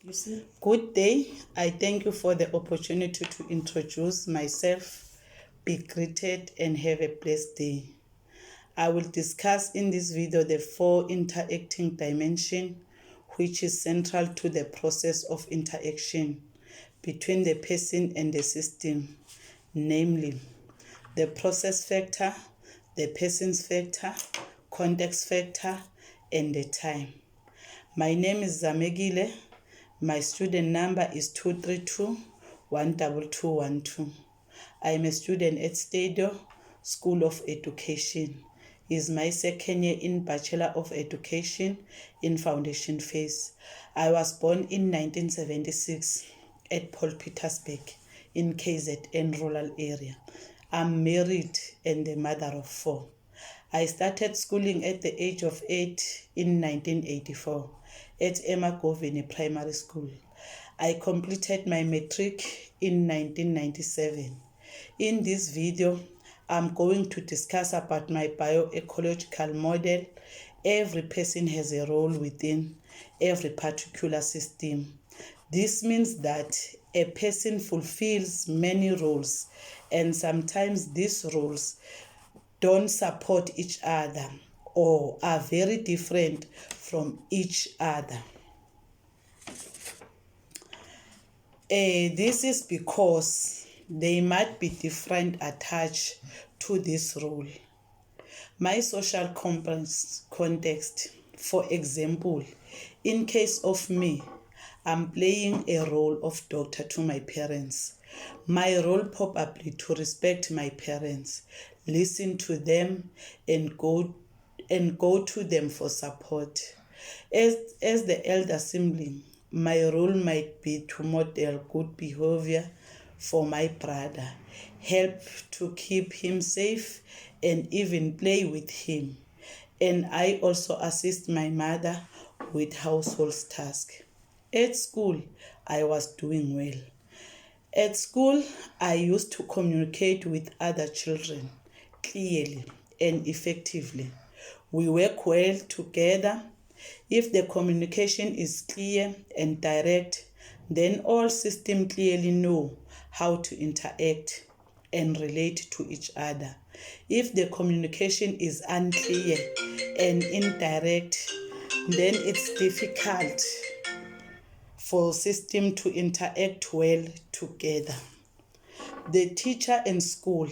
You see? Good day. I thank you for the opportunity to introduce myself. Be greeted and have a blessed day. I will discuss in this video the 4 interacting dimension, which is central to the process of interaction between the person and the system, namely the process factor, the person's factor, context factor, and the time. My name is Zamegile. My student number is 232-12212. I am a student at Stadio School of Education. Is my second year in Bachelor of Education in Foundation Phase. I was born in 1976 at Paul Petersburg in KZN rural area. I'm married and the mother of 4. I started schooling at the age of 8 in 1984 at Emma Govini Primary School. I completed my matric in 1997. In this video, I'm going to discuss about my bioecological model. Every person has a role within every particular system. This means that a person fulfills many roles, and sometimes these roles don't support each other or are very different from each other. This is because they might be different attached to this role. My social context, for example, in case of me, I'm playing a role of doctor to my parents. My role probably to respect my parents, listen to them, and go to them for support. As the elder sibling, my role might be to model good behavior for my brother, help to keep him safe, and even play with him. And I also assist my mother with household tasks. At school, I was doing well. At school, I used to communicate with other children clearly and effectively. We work well together. If the communication is clear and direct, then all systems clearly know how to interact and relate to each other. If the communication is unclear and indirect, then it's difficult for system to interact well together. The teacher in school.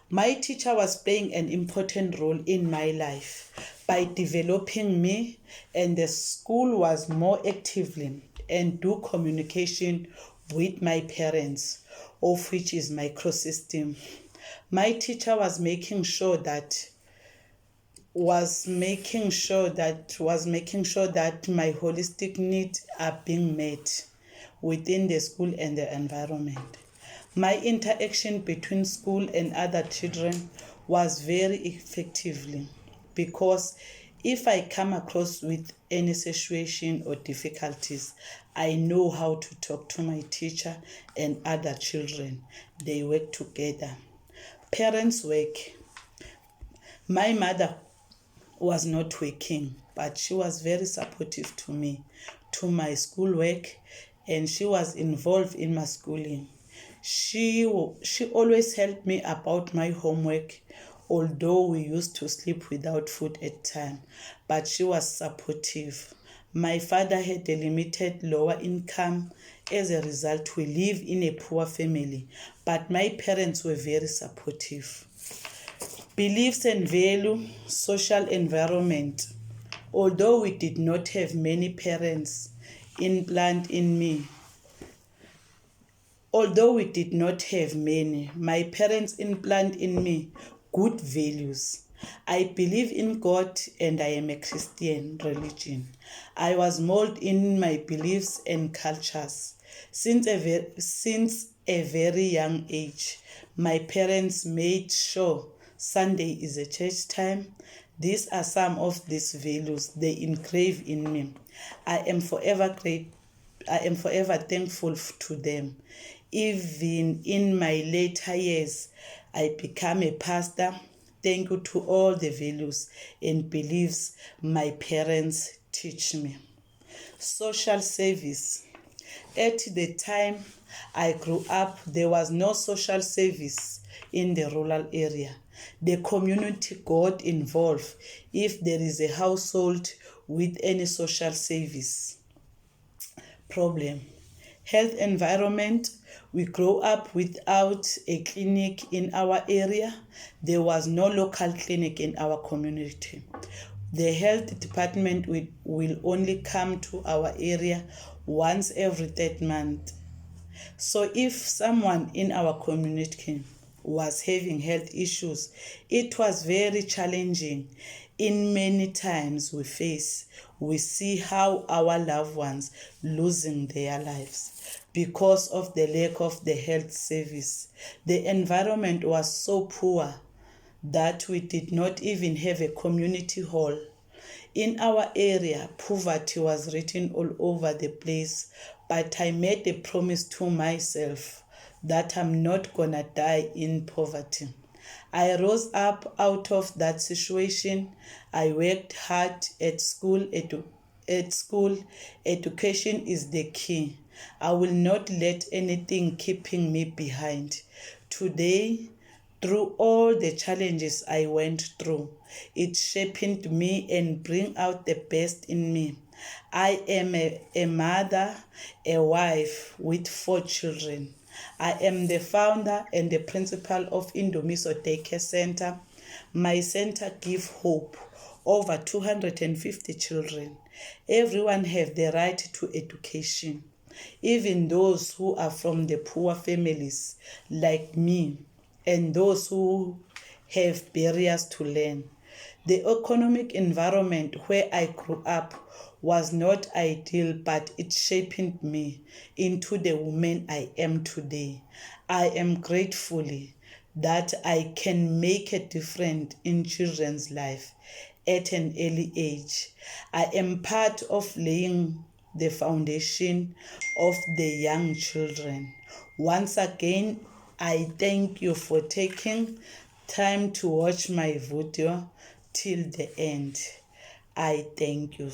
My teacher was playing an important role in my life by developing me, and the school was more actively and do communication with my parents, of which is microsystem. My teacher was making sure that my holistic needs are being met within the school and the environment. My interaction between school and other children was very effectively, because if I come across with any situation or difficulties, I know how to talk to my teacher and other children. They work together. Parents work. My mother was not working, but she was very supportive to me, to my schoolwork, and she was involved in my schooling. She always helped me about my homework, although we used to sleep without food at time, but she was supportive. My father had a limited lower income. As a result, we live in a poor family, but my parents were very supportive. Beliefs and value, social environment. Although we did not have many parents implant in me, my parents implant in me good values. I believe in God and I am a Christian religion. I was molded in my beliefs and cultures. Since a very young age, my parents made sure Sunday is a church time. These are some of these values they engrave in me. I am forever thankful to them. Even in my later years, I became a pastor. Thank you to all the values and beliefs my parents teach me. Social service. At the time I grew up, there was no social service in the rural area. The community got involved if there is a household with any social service problem. Health environment. We grew up without a clinic in our area. There was no local clinic in our community. The health department will only come to our area once every third month. So if someone in our community was having health issues, it was very challenging. In many times we see how our loved ones losing their lives because of the lack of the health service. The environment was so poor that we did not even have a community hall. In our area, poverty was written all over the place, but I made a promise to myself that I'm not gonna die in poverty. I rose up out of that situation. I worked hard at school. Education is the key. I will not let anything keeping me behind. Today, through all the challenges I went through, it shaped me and bring out the best in me. I am a mother, a wife with 4 children. I am the founder and the principal of Indomiso Daycare Center. My center gives hope over 250 children. Everyone has the right to education, even those who are from the poor families like me, and those who have barriers to learn. The economic environment where I grew up was not ideal, but it shaped me into the woman I am today. I am grateful that I can make a difference in children's life at an early age. I am part of laying the foundation of the young children. Once again, I thank you for taking time to watch my video till the end. I thank you.